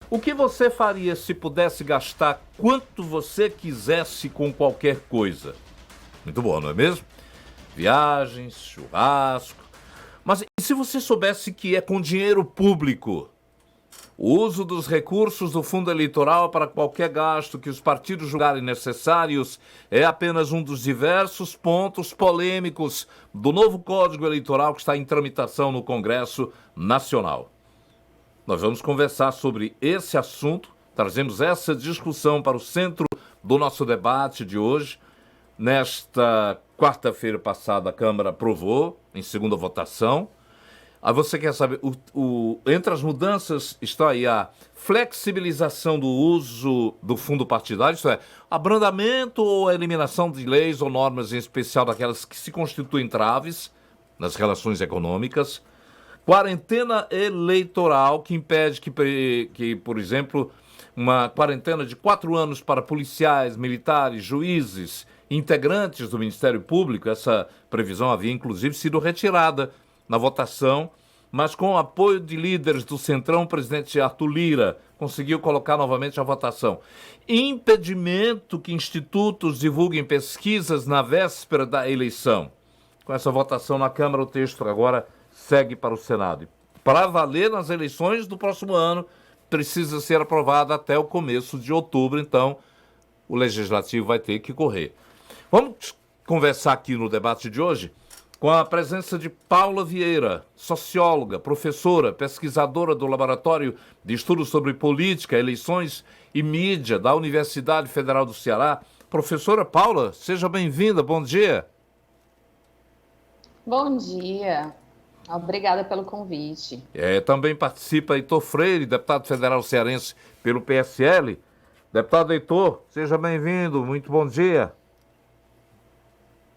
O que você faria se pudesse gastar quanto você quisesse com qualquer coisa? Muito bom, não é mesmo? Viagens, churrasco. Mas e se você soubesse que é com dinheiro público? O uso dos recursos do fundo eleitoral para qualquer gasto que os partidos julgarem necessários é apenas um dos diversos pontos polêmicos do novo Código Eleitoral que está em tramitação no Congresso Nacional. Nós vamos conversar sobre esse assunto, trazemos essa discussão para o centro do nosso debate de hoje. Nesta quarta-feira passada, a Câmara aprovou em segunda votação. Aí você quer saber, entre as mudanças está aí a flexibilização do uso do fundo partidário, isso é, abrandamento ou eliminação de leis ou normas, em especial daquelas que se constituem traves nas relações econômicas, quarentena eleitoral, que impede que, por exemplo, uma quarentena de 4 anos para policiais, militares, juízes, integrantes do Ministério Público, essa previsão havia inclusive sido retirada na votação, mas com o apoio de líderes do Centrão, o presidente Arthur Lira conseguiu colocar novamente a votação. Impedimento que institutos divulguem pesquisas na véspera da eleição. Com essa votação na Câmara, o texto agora segue para o Senado. Para valer nas eleições do próximo ano, precisa ser aprovado até o começo de outubro, então o Legislativo vai ter que correr. Vamos conversar aqui no debate de hoje com a presença de Paula Vieira, socióloga, professora, pesquisadora do Laboratório de Estudos sobre Política, Eleições e Mídia da Universidade Federal do Ceará. Professora Paula, seja bem-vinda, bom dia. Bom dia, obrigada pelo convite. Também participa Heitor Freire, deputado federal cearense pelo PSL. Deputado Heitor, seja bem-vindo, muito bom dia.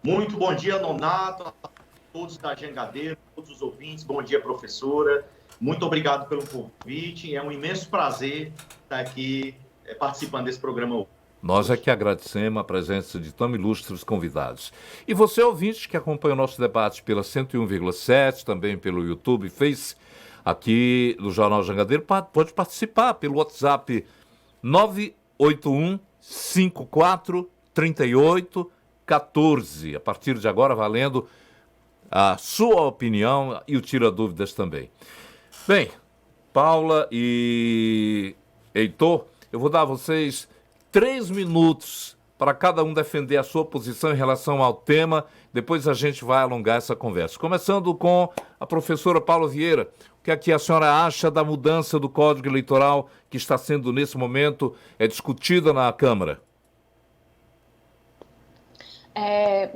Muito bom dia, Nonato, a todos da Jangadeiro, todos os ouvintes. Bom dia, professora. Muito obrigado pelo convite. É um imenso prazer estar aqui participando desse programa hoje. Nós é que agradecemos a presença de tão ilustres convidados. E você, ouvinte, que acompanha o nosso debate pela 101,7, também pelo YouTube e Face, aqui do Jornal Jangadeiro, pode participar pelo WhatsApp 981 54 38 14. A partir de agora, valendo a sua opinião e o Tira Dúvidas também. Bem, Paula e Heitor, eu vou dar a vocês 3 minutos para cada um defender a sua posição em relação ao tema. Depois a gente vai alongar essa conversa. Começando com a professora Paula Vieira. O que é que a senhora acha da mudança do Código Eleitoral que está sendo, nesse momento, discutida na Câmara?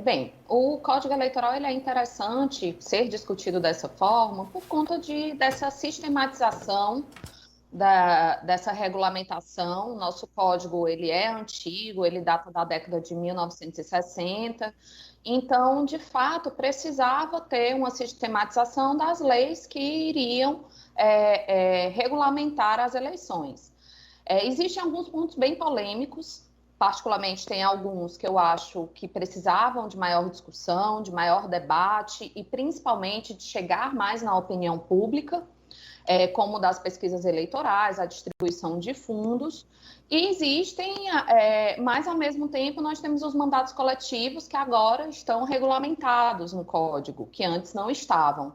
Bem, o Código Eleitoral ele é interessante ser discutido dessa forma por conta dessa sistematização dessa regulamentação. Nosso código ele é antigo, ele data da década de 1960, então, de fato, precisava ter uma sistematização das leis que iriam regulamentar as eleições. Existem alguns pontos bem polêmicos. Particularmente, tem alguns que eu acho que precisavam de maior discussão, de maior debate e, principalmente, de chegar mais na opinião pública, como das pesquisas eleitorais, a distribuição de fundos. E existem, mas, ao mesmo tempo, nós temos os mandatos coletivos que agora estão regulamentados no Código, que antes não estavam.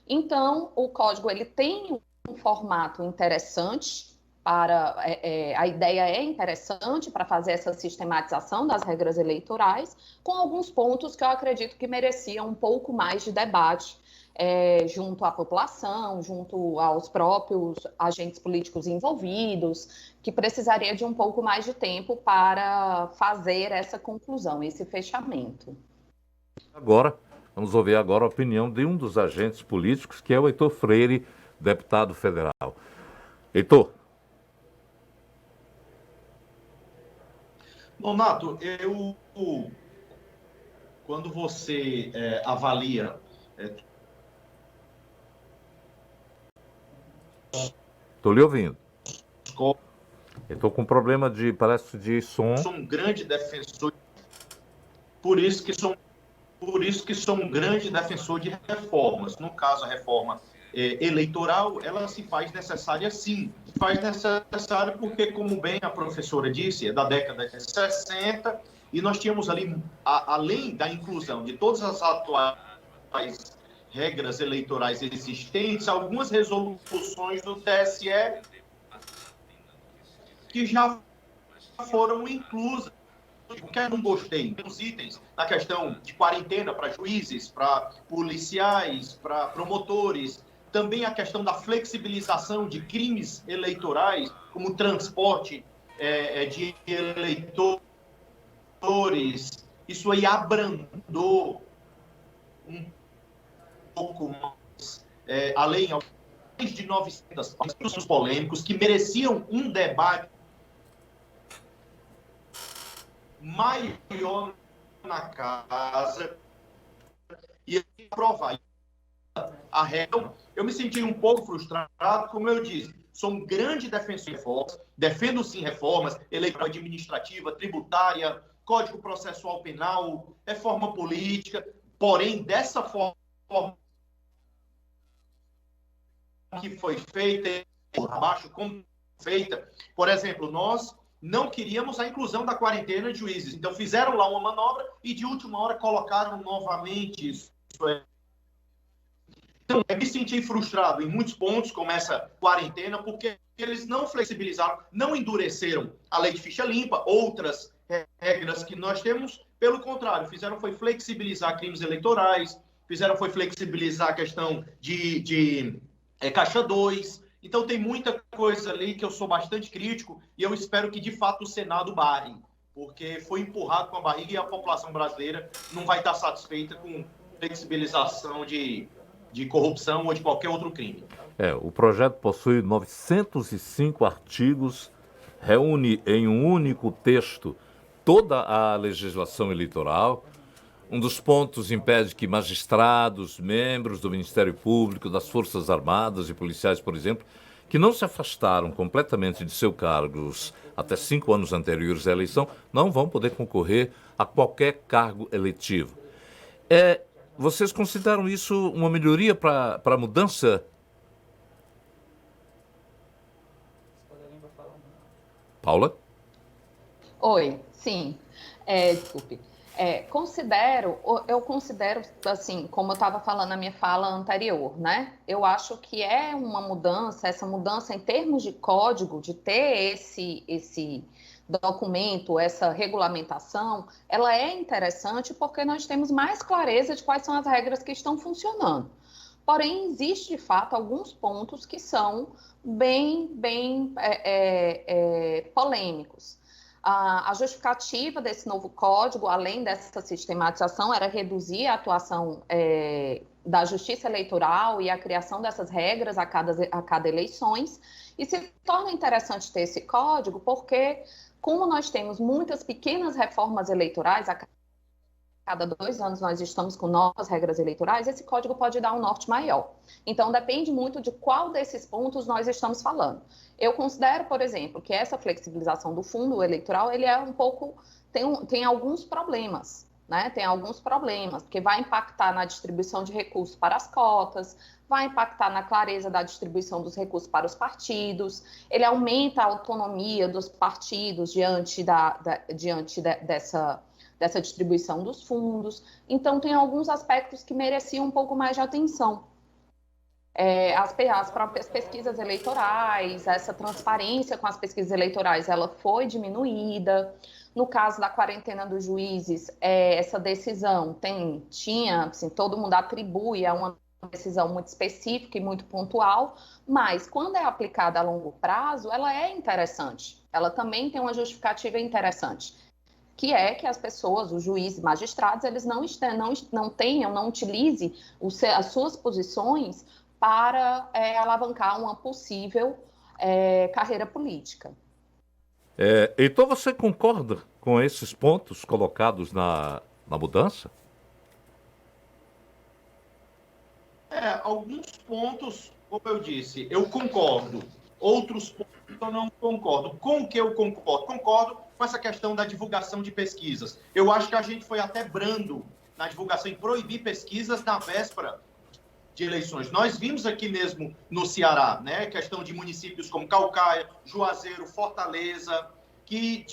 Então, o Código ele tem um formato interessante, a ideia é interessante para fazer essa sistematização das regras eleitorais, com alguns pontos que eu acredito que mereciam um pouco mais de debate junto à população, junto aos próprios agentes políticos envolvidos, que precisaria de um pouco mais de tempo para fazer essa conclusão, esse fechamento. Agora, vamos ouvir agora a opinião de um dos agentes políticos, que é o Heitor Freire, deputado federal. Heitor. Nonato, quando você avalia... Estou lhe ouvindo. Eu estou com problema parece de som. Sou um grande defensor, por isso que sou um grande defensor de reformas. No caso, a reforma eleitoral, ela se faz necessária sim. Se faz necessária porque, como bem a professora disse, é da década de 60, e nós tínhamos ali, além da inclusão de todas as atuais regras eleitorais existentes, algumas resoluções do TSE que já foram inclusas. O que eu não gostei dos itens na questão de quarentena para juízes, para policiais, para promotores, também a questão da flexibilização de crimes eleitorais, como transporte de eleitores, isso aí abrandou um pouco mais a lei, mais de 900 assuntos polêmicos que mereciam um debate maior na casa e aprovar a regra. Eu me senti um pouco frustrado, como eu disse, sou um grande defensor de reformas, defendo sim reformas, eleitoral administrativa, tributária, Código Processual Penal, reforma política, porém, dessa forma que foi feita, por baixo, como feita, por exemplo, nós não queríamos a inclusão da quarentena de juízes. Então, fizeram lá uma manobra e, de última hora, colocaram novamente isso. Então, eu me senti frustrado em muitos pontos, como essa quarentena, porque eles não flexibilizaram, não endureceram a lei de ficha limpa, outras regras que nós temos, pelo contrário, fizeram foi flexibilizar crimes eleitorais, fizeram foi flexibilizar a questão de Caixa 2. Então, tem muita coisa ali que eu sou bastante crítico e eu espero que, de fato, o Senado barre, porque foi empurrado com a barriga e a população brasileira não vai estar satisfeita com flexibilização de corrupção ou de qualquer outro crime. O projeto possui 905 artigos, reúne em um único texto toda a legislação eleitoral. Um dos pontos impede que magistrados, membros do Ministério Público, das Forças Armadas e policiais, por exemplo, que não se afastaram completamente de seus cargos até 5 anos anteriores à eleição, não vão poder concorrer a qualquer cargo eletivo. Vocês consideram isso uma melhoria para a mudança? Paula? Oi, sim. Desculpe. Eu considero, assim, como eu estava falando na minha fala anterior, né? Eu acho que é uma mudança, essa mudança em termos de código, de ter esse documento, essa regulamentação, ela é interessante porque nós temos mais clareza de quais são as regras que estão funcionando. Porém, existe, de fato, alguns pontos que são bem polêmicos. A justificativa desse novo código, além dessa sistematização, era reduzir a atuação da justiça eleitoral e a criação dessas regras a cada eleições. E se torna interessante ter esse código porque, como nós temos muitas pequenas reformas eleitorais, a cada 2 anos nós estamos com novas regras eleitorais, esse código pode dar um norte maior. Então, depende muito de qual desses pontos nós estamos falando. Eu considero, por exemplo, que essa flexibilização do fundo eleitoral, ele é um pouco, tem alguns problemas, né? Tem alguns problemas, porque vai impactar na distribuição de recursos para as cotas, vai impactar na clareza da distribuição dos recursos para os partidos, ele aumenta a autonomia dos partidos diante dessa distribuição dos fundos. Então, tem alguns aspectos que mereciam um pouco mais de atenção. As próprias pesquisas eleitorais, essa transparência com as pesquisas eleitorais, ela foi diminuída. No caso da quarentena dos juízes, essa decisão tinha, assim, todo mundo atribui a uma decisão muito específica e muito pontual, mas quando é aplicada a longo prazo, ela é interessante. Ela também tem uma justificativa interessante, que é que as pessoas, os juízes, magistrados, eles não utilizem as suas posições para alavancar uma possível carreira política. Então você concorda com esses pontos colocados na mudança? Alguns pontos, como eu disse, eu concordo. Outros pontos eu não concordo. Com o que eu concordo? Concordo com essa questão da divulgação de pesquisas. Eu acho que a gente foi até brando na divulgação e proibir pesquisas na véspera de eleições. Nós vimos aqui mesmo no Ceará, né, questão de municípios como Caucaia, Juazeiro, Fortaleza, que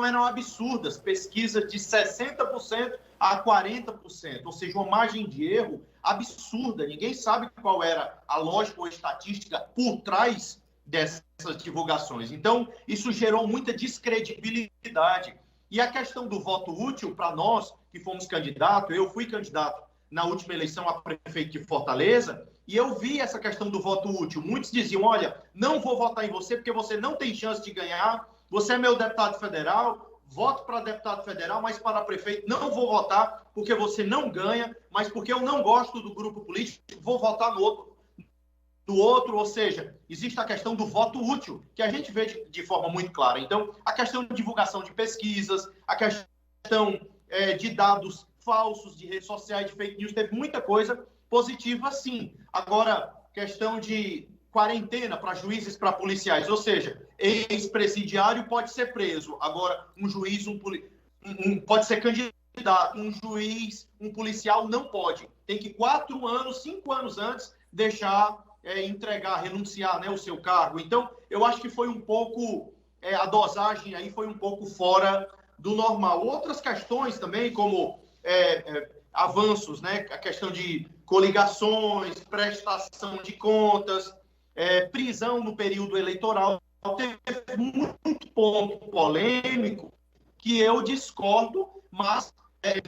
eram absurdas, pesquisas de 60% a 40%, ou seja, uma margem de erro absurda. Ninguém sabe qual era a lógica ou estatística por trás dessas divulgações. Então, isso gerou muita descredibilidade. E a questão do voto útil, para nós que fomos candidatos, eu fui candidato na última eleição a prefeito de Fortaleza, e eu vi essa questão do voto útil. Muitos diziam, olha, não vou votar em você porque você não tem chance de ganhar, você é meu deputado federal, voto para deputado federal, mas para prefeito não vou votar porque você não ganha, mas porque eu não gosto do grupo político, vou votar no outro, ou seja, existe a questão do voto útil, que a gente vê de forma muito clara. Então, a questão de divulgação de pesquisas, a questão de dados falsos, de redes sociais, de fake news, teve muita coisa positiva, sim. Agora, questão de quarentena para juízes, para policiais, ou seja, ex-presidiário pode ser preso, agora um juiz, pode ser candidato, um juiz, um policial não pode. Tem que 4 anos, 5 anos antes, deixar entregar, renunciar, né, o seu cargo. Então, eu acho que foi um pouco, a dosagem aí foi um pouco fora do normal. Outras questões também, como avanços, né, a questão de coligações, prestação de contas, prisão no período eleitoral, teve muito ponto polêmico que eu discordo, mas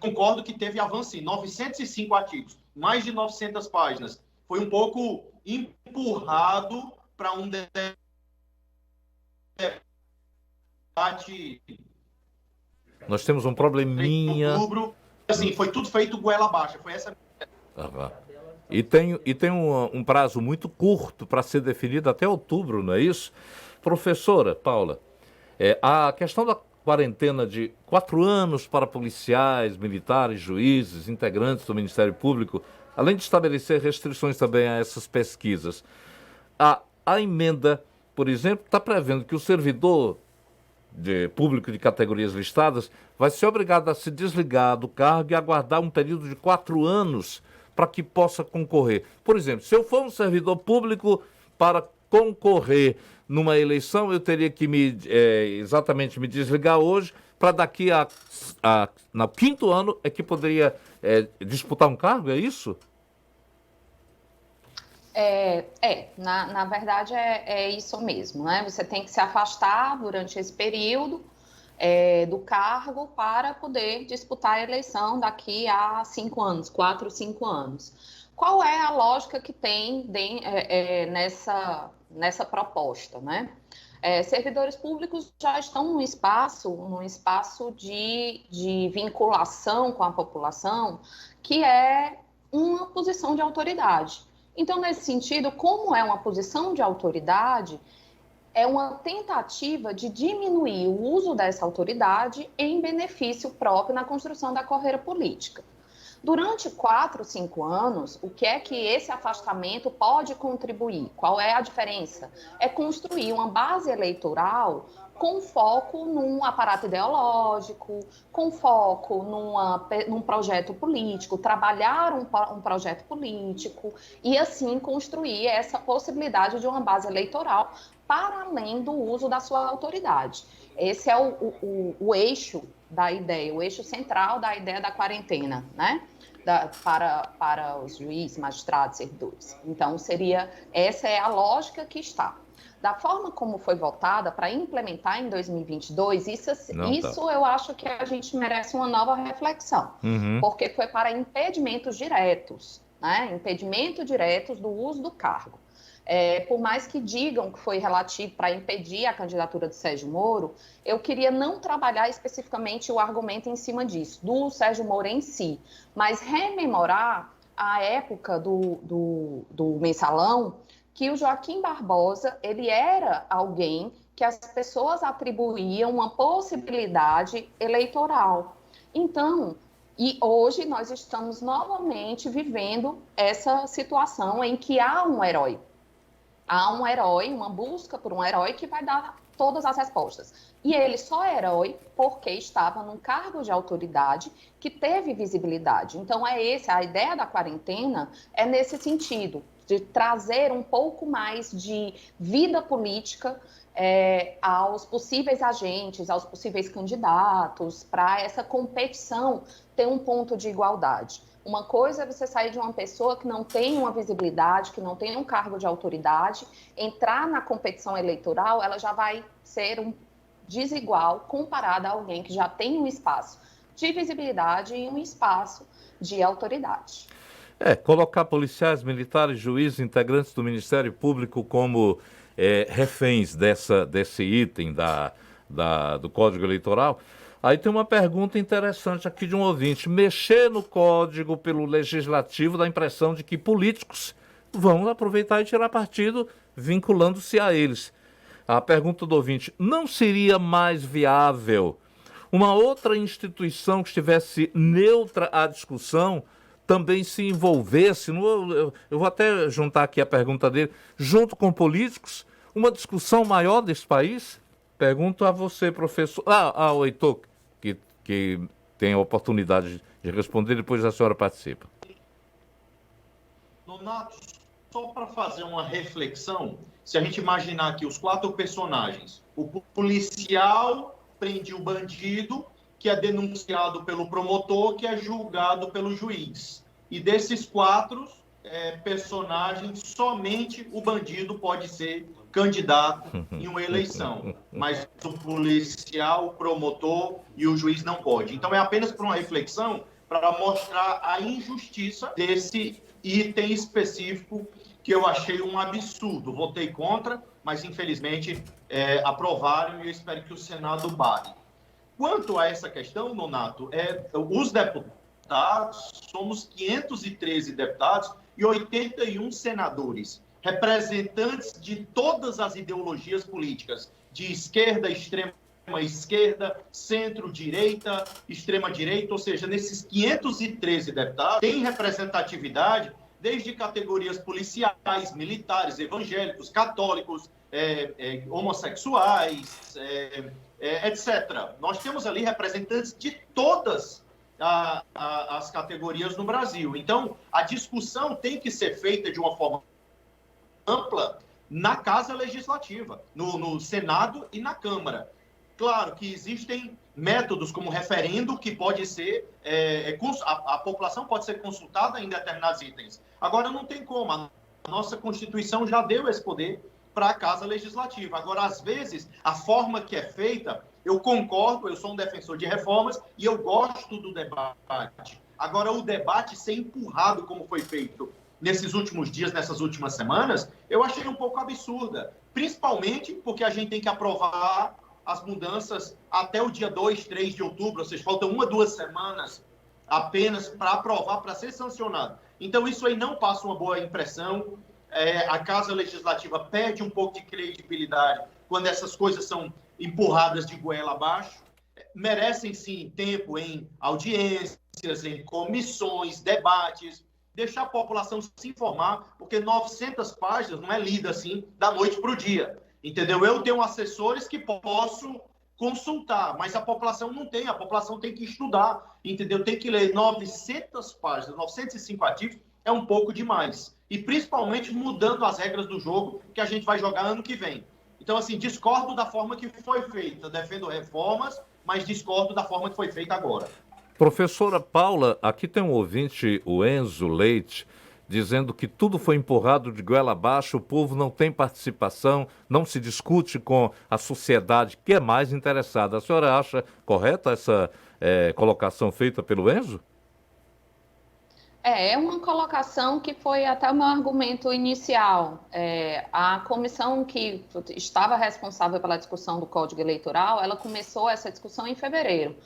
concordo que teve avanço em 905 artigos, mais de 900 páginas. Foi um pouco empurrado para um debate. Nós temos um probleminha. Outubro, assim, foi tudo feito goela abaixo. Foi essa. E tem um prazo muito curto para ser definido até outubro, não é isso? Professora Paula, a questão da quarentena de 4 anos para policiais, militares, juízes, integrantes do Ministério Público, além de estabelecer restrições também a essas pesquisas, a emenda, por exemplo, está prevendo que o servidor público de categorias listadas vai ser obrigado a se desligar do cargo e aguardar um período de 4 anos para que possa concorrer. Por exemplo, se eu for um servidor público para concorrer numa eleição, eu teria que exatamente me desligar hoje para daqui no 5º ano é que poderia disputar um cargo, é isso? Na verdade é isso mesmo, né? Você tem que se afastar durante esse período do cargo para poder disputar a eleição daqui a 5 anos, 4, 5 anos. Qual é a lógica que tem nessa proposta, né? Servidores públicos já estão num espaço de vinculação com a população, que é uma posição de autoridade. Então, nesse sentido, como é uma posição de autoridade, é uma tentativa de diminuir o uso dessa autoridade em benefício próprio na construção da carreira política. Durante 4, 5 anos, o que é que esse afastamento pode contribuir? Qual é a diferença? É construir uma base eleitoral com foco num aparato ideológico, com foco num projeto político, trabalhar um projeto político e, assim, construir essa possibilidade de uma base eleitoral para além do uso da sua autoridade. Esse é o eixo da ideia, o eixo central da ideia da quarentena, né? Para os juízes, magistrados, servidores. Então, essa é a lógica que está. Da forma como foi votada para implementar em 2022, isso eu acho que a gente merece uma nova reflexão, porque foi para impedimentos diretos, né? Impedimento diretos do uso do cargo. Por mais que digam que foi relativo para impedir a candidatura de Sérgio Moro, eu queria não trabalhar especificamente o argumento em cima disso, do Sérgio Moro em si, mas rememorar a época do Mensalão, que o Joaquim Barbosa, ele era alguém que as pessoas atribuíam uma possibilidade eleitoral. Então, e hoje nós estamos novamente vivendo essa situação em que há um herói. Há um herói, uma busca por um herói que vai dar todas as respostas. E ele só é herói porque estava num cargo de autoridade que teve visibilidade. Então, a ideia da quarentena é nesse sentido, de trazer um pouco mais de vida política aos possíveis agentes, aos possíveis candidatos, para essa competição ter um ponto de igualdade. Uma coisa é você sair de uma pessoa que não tem uma visibilidade, que não tem um cargo de autoridade, entrar na competição eleitoral, ela já vai ser desigual comparada a alguém que já tem um espaço de visibilidade e um espaço de autoridade. Colocar policiais, militares, juízes, integrantes do Ministério Público como reféns desse item do Código Eleitoral. Aí tem uma pergunta interessante aqui de um ouvinte. Mexer no Código pelo Legislativo dá a impressão de que políticos vão aproveitar e tirar partido vinculando-se a eles. A pergunta do ouvinte, não seria mais viável uma outra instituição que estivesse neutra à discussão também se envolvesse, eu vou até juntar aqui a pergunta dele, junto com políticos, uma discussão maior desse país? Pergunto a você, professor. O Heitor, que tem a oportunidade de responder, depois a senhora participa. Nonato, só para fazer uma reflexão, se a gente imaginar aqui os 4 personagens, o policial prende o bandido, que é denunciado pelo promotor, que é julgado pelo juiz. E desses 4 personagens, somente o bandido pode ser candidato em uma eleição, mas o policial, o promotor e o juiz não pode. Então é apenas para uma reflexão para mostrar a injustiça desse item específico que eu achei um absurdo. Votei contra, mas infelizmente aprovaram e eu espero que o Senado barre. Quanto a essa questão, Nonato, os deputados, somos 513 deputados e 81 senadores, representantes de todas as ideologias políticas, de esquerda, extrema esquerda, centro-direita, extrema-direita, ou seja, nesses 513 deputados, tem representatividade desde categorias policiais, militares, evangélicos, católicos, homossexuais, etc. Nós temos ali representantes de todas as categorias no Brasil. Então, a discussão tem que ser feita de uma forma ampla na Casa Legislativa, no Senado e na Câmara. Claro que existem métodos como referendo que pode ser, a população pode ser consultada em determinados itens. Agora, não tem como, a nossa Constituição já deu esse poder para a Casa Legislativa. Agora, às vezes, a forma que é feita, eu concordo, eu sou um defensor de reformas e eu gosto do debate. Agora, o debate ser empurrado como foi feito nesses últimos dias, nessas últimas semanas, eu achei um pouco absurda. Principalmente porque a gente tem que aprovar as mudanças até o dia 2, 3 de outubro, ou seja, faltam 1 ou 2 semanas apenas para aprovar, para ser sancionado. Então, isso aí não passa uma boa impressão. A Casa Legislativa perde um pouco de credibilidade quando essas coisas são empurradas de goela abaixo. Merecem, sim, tempo em audiências, em comissões, debates, deixar a população se informar, porque 900 páginas não é lida assim da noite para o dia. Entendeu? Eu tenho assessores que posso consultar, mas a população não tem, a população tem que estudar, entendeu? Tem que ler 900 páginas, 905 artigos, é um pouco demais. E principalmente mudando as regras do jogo que a gente vai jogar ano que vem. Então, assim, discordo da forma que foi feita, defendo reformas, mas discordo da forma que foi feita agora. Professora Paula, aqui tem um ouvinte, o Enzo Leite, dizendo que tudo foi empurrado de goela abaixo, o povo não tem participação, não se discute com a sociedade que é mais interessada. A senhora acha correta essa colocação feita pelo Enzo? É uma colocação que foi até o meu argumento inicial. A comissão que estava responsável pela discussão do Código Eleitoral, ela começou essa discussão em fevereiro.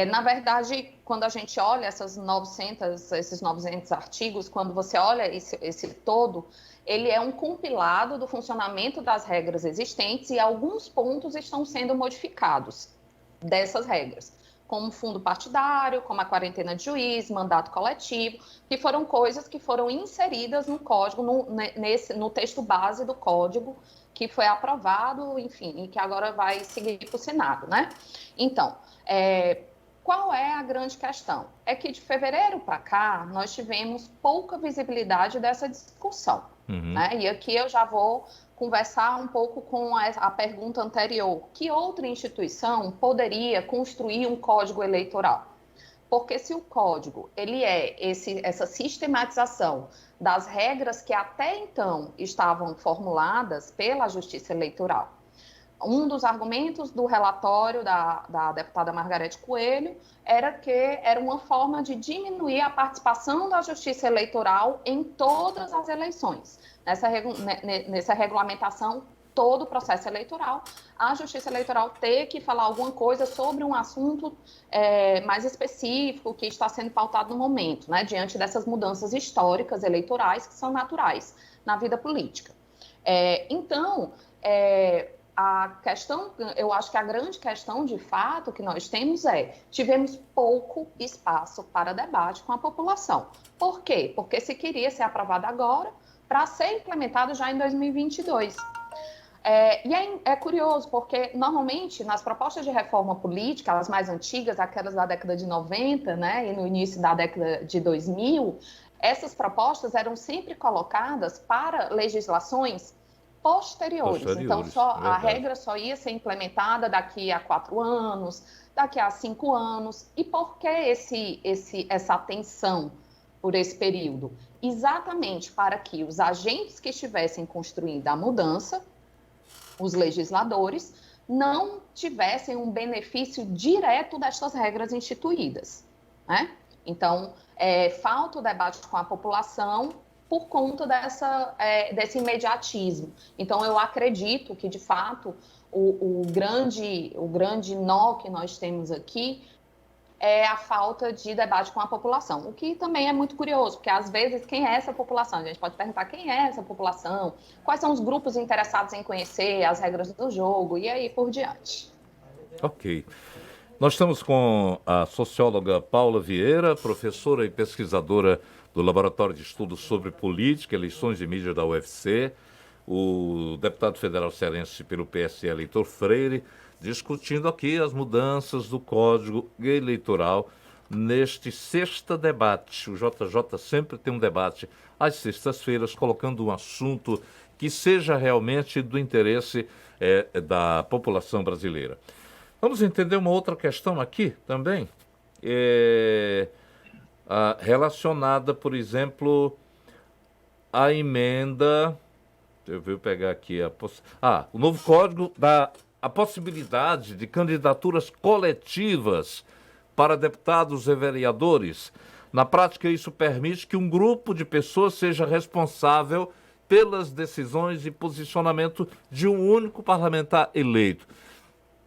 Na verdade, quando a gente olha esses 900 artigos, quando você olha esse todo, ele é um compilado do funcionamento das regras existentes e alguns pontos estão sendo modificados dessas regras, como fundo partidário, como a quarentena de juiz, mandato coletivo, que foram coisas que foram inseridas no código, no texto base do código que foi aprovado, enfim, e que agora vai seguir para o Senado, né? Então, qual é a grande questão? É que de fevereiro para cá, nós tivemos pouca visibilidade dessa discussão, né? E aqui eu já vou conversar um pouco com a pergunta anterior. Que outra instituição poderia construir um código eleitoral? Porque se o código ele é essa sistematização das regras que até então estavam formuladas pela Justiça Eleitoral, um dos argumentos do relatório da deputada Margarete Coelho era que era uma forma de diminuir a participação da Justiça Eleitoral em todas as eleições. Nessa regulamentação, todo o processo eleitoral, a Justiça Eleitoral ter que falar alguma coisa sobre um assunto mais específico que está sendo pautado no momento, né, diante dessas mudanças históricas eleitorais que são naturais na vida política. Então, a questão, eu acho que a grande questão, de fato, que nós temos tivemos pouco espaço para debate com a população. Por quê? Porque se queria ser aprovado agora para ser implementado já em 2022. E é curioso, porque normalmente nas propostas de reforma política, as mais antigas, aquelas da década de 90, né, e no início da década de 2000, essas propostas eram sempre colocadas para legislações posteriores. Então, a regra só ia ser implementada daqui a 4 anos, daqui a 5 anos. E por que essa atenção por esse período? Exatamente para que os agentes que estivessem construindo a mudança, os legisladores, não tivessem um benefício direto destas regras instituídas, né? Então, falta o debate com a população por conta desse imediatismo. Então, eu acredito que, de fato, o grande nó que nós temos aqui é a falta de debate com a população, o que também é muito curioso, porque às vezes quem é essa população? A gente pode perguntar quem é essa população, quais são os grupos interessados em conhecer as regras do jogo e aí por diante. Ok. Nós estamos com a socióloga Paula Vieira, professora e pesquisadora do Laboratório de Estudos sobre Política, Eleições e Mídia da UFC, o deputado federal cearense pelo PSL, Heitor Freire, discutindo aqui as mudanças do Código Eleitoral neste sexta debate. O JJ sempre tem um debate às sextas-feiras, colocando um assunto que seja realmente do interesse da população brasileira. Vamos entender uma outra questão aqui também, relacionada, por exemplo, à emenda... Eu vou pegar aqui o novo código dá a possibilidade de candidaturas coletivas para deputados e vereadores. Na prática, isso permite que um grupo de pessoas seja responsável pelas decisões e posicionamento de um único parlamentar eleito.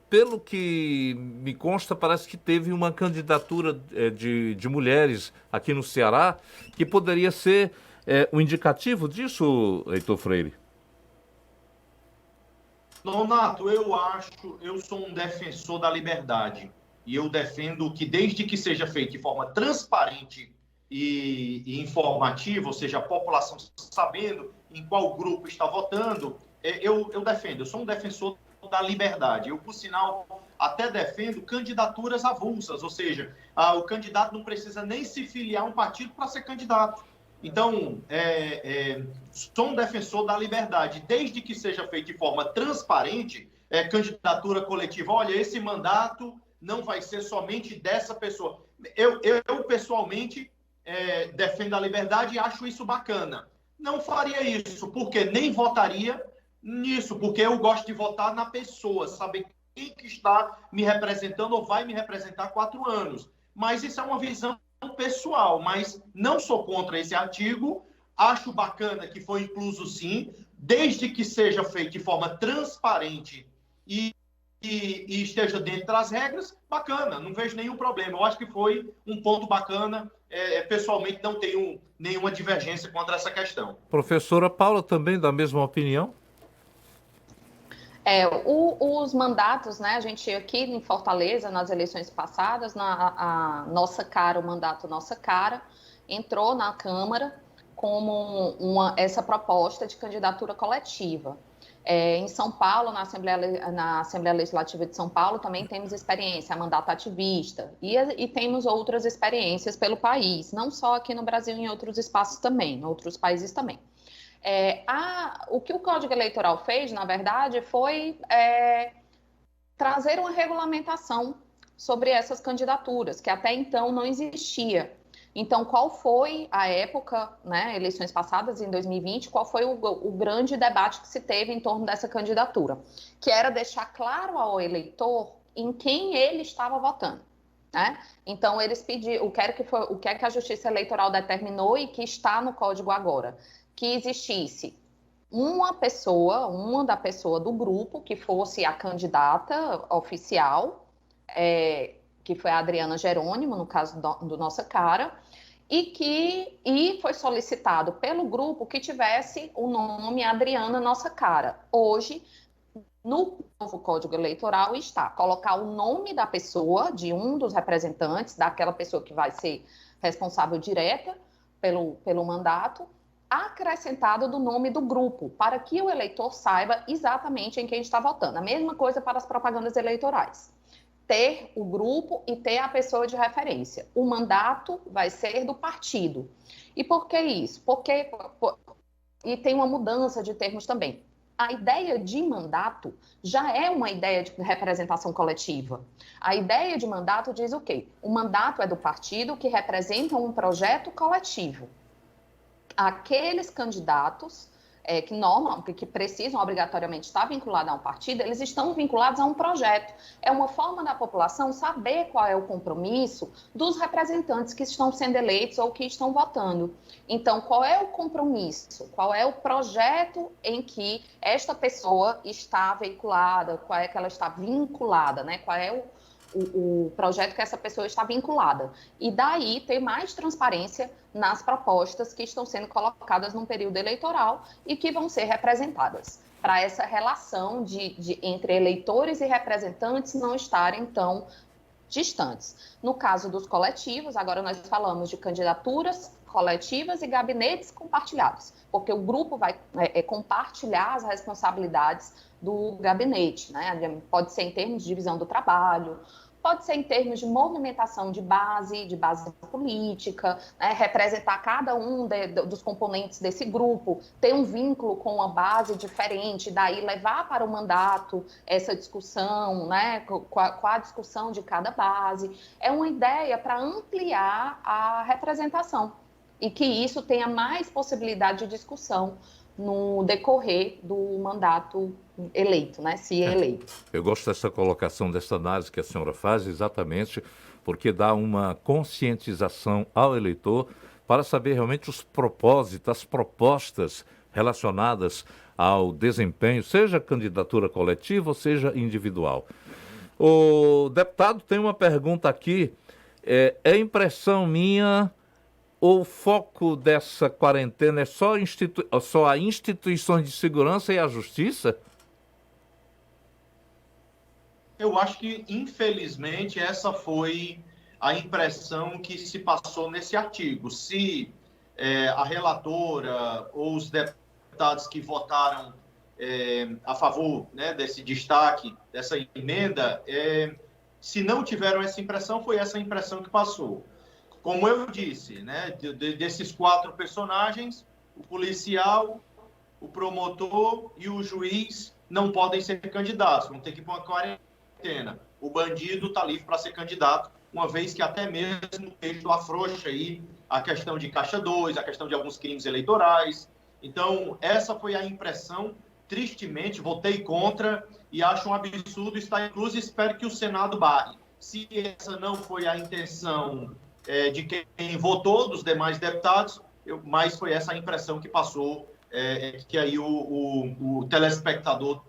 Pelo que me consta, parece que teve uma candidatura de mulheres aqui no Ceará que poderia ser um indicativo disso, Heitor Freire. Nonato, eu sou um defensor da liberdade e eu defendo que desde que seja feito de forma transparente e informativa, ou seja, a população sabendo em qual grupo está votando, eu defendo, eu sou um defensor da liberdade. Eu, por sinal, até defendo candidaturas avulsas, ou seja, o candidato não precisa nem se filiar a um partido para ser candidato. Então, sou um defensor da liberdade, desde que seja feito de forma transparente, candidatura coletiva. Olha, esse mandato não vai ser somente dessa pessoa. Eu pessoalmente, defendo a liberdade e acho isso bacana. Não faria isso, porque nem votaria nisso, porque eu gosto de votar na pessoa, saber quem que está me representando ou vai me representar 4 anos. Mas isso é uma visão pessoal, mas não sou contra esse artigo, acho bacana que foi incluso sim, desde que seja feito de forma transparente e esteja dentro das regras, bacana, não vejo nenhum problema. Eu acho que foi um ponto bacana, pessoalmente não tenho nenhuma divergência contra essa questão. Professora Paula, também da mesma opinião? Os mandatos, né, a gente aqui em Fortaleza, nas eleições passadas, a Nossa Cara, o mandato Nossa Cara, entrou na Câmara como essa proposta de candidatura coletiva. Em São Paulo, na Assembleia Legislativa de São Paulo, também temos experiência, mandato ativista, e temos outras experiências pelo país, não só aqui no Brasil, em outros espaços também, em outros países também. O que o Código Eleitoral fez, na verdade, foi trazer uma regulamentação sobre essas candidaturas, que até então não existia. Então, qual foi a época, né, eleições passadas, em 2020, qual foi o grande debate que se teve em torno dessa candidatura? Que era deixar claro ao eleitor em quem ele estava votando. Né? Então, eles pediram, o que é que a Justiça Eleitoral determinou e que está no Código agora? Que existisse uma da pessoa do grupo, que fosse a candidata oficial, que foi a Adriana Jerônimo, no caso do Nossa Cara, e foi solicitado pelo grupo que tivesse o nome Adriana Nossa Cara. Hoje, no novo Código Eleitoral está colocar o nome da pessoa, de um dos representantes, daquela pessoa que vai ser responsável direta pelo mandato, acrescentado do nome do grupo, para que o eleitor saiba exatamente em quem está votando. A mesma coisa para as propagandas eleitorais. Ter o grupo e ter a pessoa de referência. O mandato vai ser do partido. E por que isso? E tem uma mudança de termos também. A ideia de mandato já é uma ideia de representação coletiva. A ideia de mandato diz o quê? O mandato é do partido que representa um projeto coletivo. Aqueles candidatos que precisam obrigatoriamente estar vinculados a um partido, eles estão vinculados a um projeto. É uma forma da população saber qual é o compromisso dos representantes que estão sendo eleitos ou que estão votando. Então, qual é o compromisso? Qual é o projeto em que esta pessoa está veiculada? Qual é que ela está vinculada, né? Qual é o projeto que essa pessoa está vinculada. E daí ter mais transparência nas propostas que estão sendo colocadas num período eleitoral e que vão ser representadas, para essa relação entre eleitores e representantes não estarem tão distantes. No caso dos coletivos, agora nós falamos de candidaturas coletivas e gabinetes compartilhados, porque o grupo vai compartilhar as responsabilidades do gabinete, né? Pode ser em termos de divisão do trabalho, pode ser em termos de movimentação de base política, né? Representar cada um dos componentes desse grupo, ter um vínculo com uma base diferente, daí levar para o mandato essa discussão, né? com a discussão de cada base. É uma ideia para ampliar a representação e que isso tenha mais possibilidade de discussão no decorrer do mandato eleito, né? Se eleito. Eu gosto dessa colocação, dessa análise que a senhora faz, exatamente porque dá uma conscientização ao eleitor para saber realmente os propósitos, as propostas relacionadas ao desempenho, seja candidatura coletiva ou seja individual. O deputado tem uma pergunta aqui, é impressão minha ou o foco dessa quarentena é só a instituições de segurança e a justiça? Eu acho que, infelizmente, essa foi a impressão que se passou nesse artigo. Se a relatora ou os deputados que votaram a favor, né, desse destaque, dessa emenda, se não tiveram essa impressão, foi essa impressão que passou. Como eu disse, né, desses 4 personagens, o policial, o promotor e o juiz não podem ser candidatos, vão ter que ir para uma quarentena. O bandido está livre para ser candidato, uma vez que até mesmo o texto afrouxa aí a questão de Caixa 2, a questão de alguns crimes eleitorais. Então, essa foi a impressão. Tristemente, votei contra e acho um absurdo estar incluso e espero que o Senado barre. Se essa não foi a intenção de quem votou, dos demais deputados, mas foi essa a impressão que passou, que aí o telespectador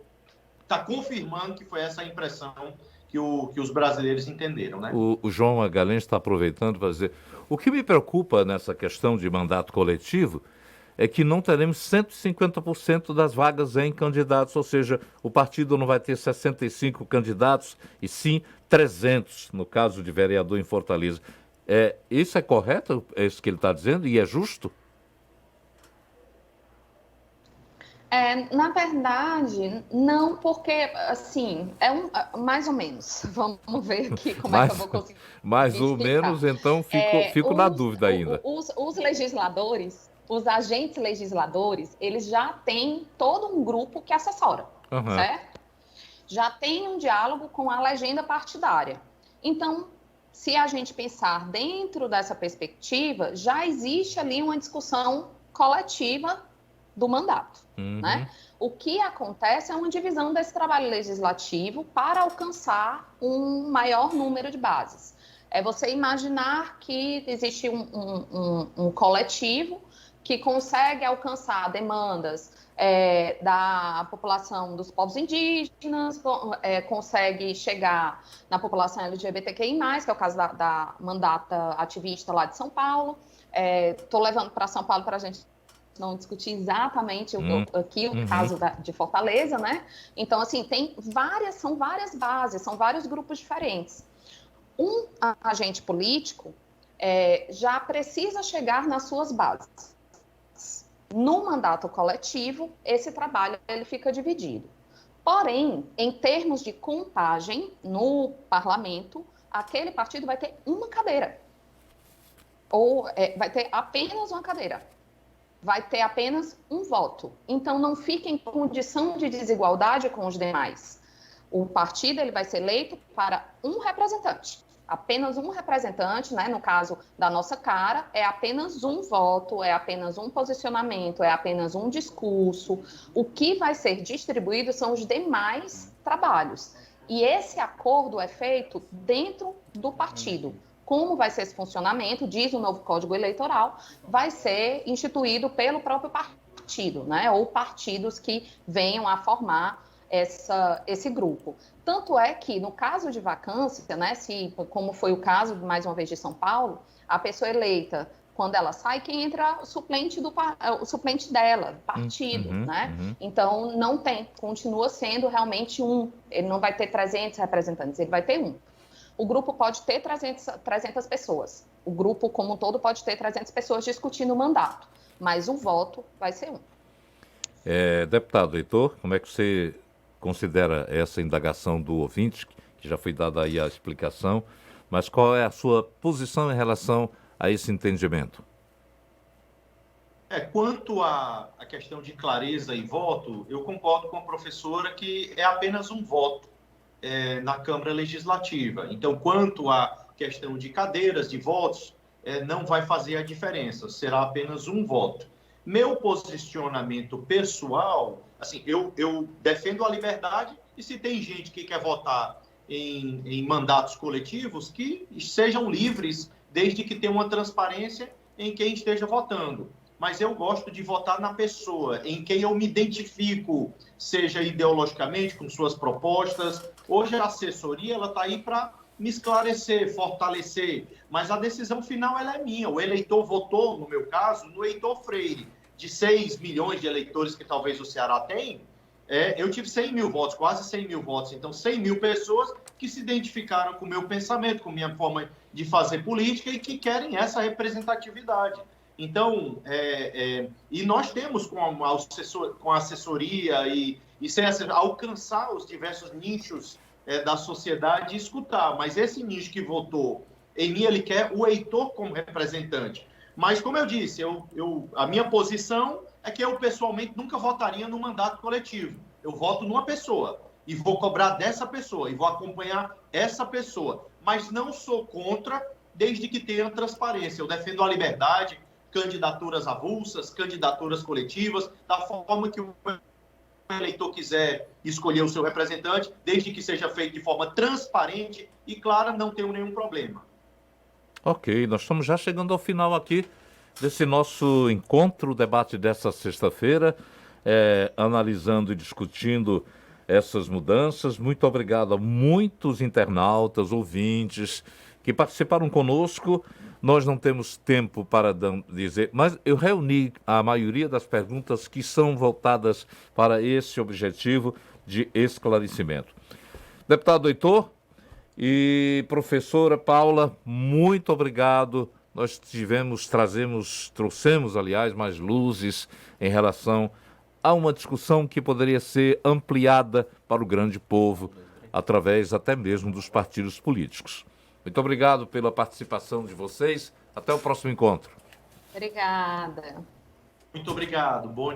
está confirmando que foi essa a impressão que os brasileiros entenderam, né? O João Magalhães está aproveitando para dizer, o que me preocupa nessa questão de mandato coletivo é que não teremos 150% das vagas em candidatos, ou seja, o partido não vai ter 65 candidatos, e sim 300, no caso de vereador em Fortaleza. Isso é correto, é isso que ele está dizendo, e é justo? Na verdade, não, porque, assim, mais ou menos. Vamos ver aqui como é que eu vou conseguir mais ou explicar. menos, então fico na dúvida ainda. Os legisladores, os agentes legisladores, eles já têm todo um grupo que assessora, Aham. certo? Já tem um diálogo com a legenda partidária. Então, se a gente pensar dentro dessa perspectiva, já existe ali uma discussão coletiva do mandato, né? O que acontece é uma divisão desse trabalho legislativo para alcançar um maior número de bases. É você imaginar que existe um coletivo que consegue alcançar demandas da população dos povos indígenas, consegue chegar na população LGBTQI+, que é o caso da mandata ativista lá de São Paulo. Estou levando para São Paulo para a gente não discutir exatamente aqui o caso de Fortaleza, né? Então, assim, são várias bases, são vários grupos diferentes. Um agente político já precisa chegar nas suas bases. No mandato coletivo, esse trabalho ele fica dividido. Porém, em termos de contagem no parlamento, aquele partido vai ter uma cadeira. Ou vai ter apenas uma cadeira. Vai ter apenas um voto. Então, não fica em condição de desigualdade com os demais. O partido ele vai ser eleito para um representante. Apenas um representante, né? No caso da nossa cara, é apenas um voto, é apenas um posicionamento, é apenas um discurso. O que vai ser distribuído são os demais trabalhos. E esse acordo é feito dentro do partido. Como vai ser esse funcionamento, diz o novo Código Eleitoral, vai ser instituído pelo próprio partido, né? Ou partidos que venham a formar esse grupo. Tanto é que, no caso de vacância, né, como foi o caso, mais uma vez, de São Paulo, a pessoa eleita, quando ela sai, quem entra o suplente dela, partido, né? Então, não tem, continua sendo realmente ele não vai ter 300 representantes, ele vai ter um. O grupo pode ter 300 pessoas. O grupo, como um todo, pode ter 300 pessoas discutindo o mandato. Mas o voto vai ser um. Deputado Heitor, como é que você considera essa indagação do ouvinte, que já foi dada aí a explicação, mas qual é a sua posição em relação a esse entendimento? Quanto à questão de clareza e voto, eu concordo com a professora que é apenas um voto na Câmara Legislativa. Então, quanto à questão de cadeiras, de votos, não vai fazer a diferença, será apenas um voto. Meu posicionamento pessoal, assim, eu defendo a liberdade e se tem gente que quer votar em mandatos coletivos, que sejam livres, desde que tenha uma transparência em quem esteja votando. Mas eu gosto de votar na pessoa, em quem eu me identifico, seja ideologicamente, com suas propostas. Hoje a assessoria está aí para me esclarecer, fortalecer, mas a decisão final ela é minha. O eleitor votou, no meu caso, no Heitor Freire. De 6 milhões de eleitores que talvez o Ceará tem, eu tive 100 mil votos, quase 100 mil votos. Então, 100 mil pessoas que se identificaram com o meu pensamento, com a minha forma de fazer política e que querem essa representatividade. Então, e nós temos com a assessoria e sem alcançar os diversos nichos da sociedade e escutar. Mas esse nicho que votou em mim, ele quer o Heitor como representante. Mas, como eu disse, a minha posição é que eu, pessoalmente, nunca votaria no mandato coletivo. Eu voto numa pessoa e vou cobrar dessa pessoa e vou acompanhar essa pessoa. Mas não sou contra, desde que tenha transparência. Eu defendo a liberdade, candidaturas avulsas, candidaturas coletivas, da forma que o eleitor quiser escolher o seu representante, desde que seja feito de forma transparente e clara, não tenho nenhum problema. Ok, nós estamos já chegando ao final aqui desse nosso encontro, debate dessa sexta-feira, analisando e discutindo essas mudanças. Muito obrigado a muitos internautas, ouvintes, que participaram conosco. Nós não temos tempo para dizer, mas eu reuni a maioria das perguntas que são voltadas para esse objetivo de esclarecimento. Deputado Heitor e professora Paula, muito obrigado. Nós trouxemos, aliás, mais luzes em relação há uma discussão que poderia ser ampliada para o grande povo, através até mesmo dos partidos políticos. Muito obrigado pela participação de vocês. Até o próximo encontro. Obrigada. Muito obrigado. Bom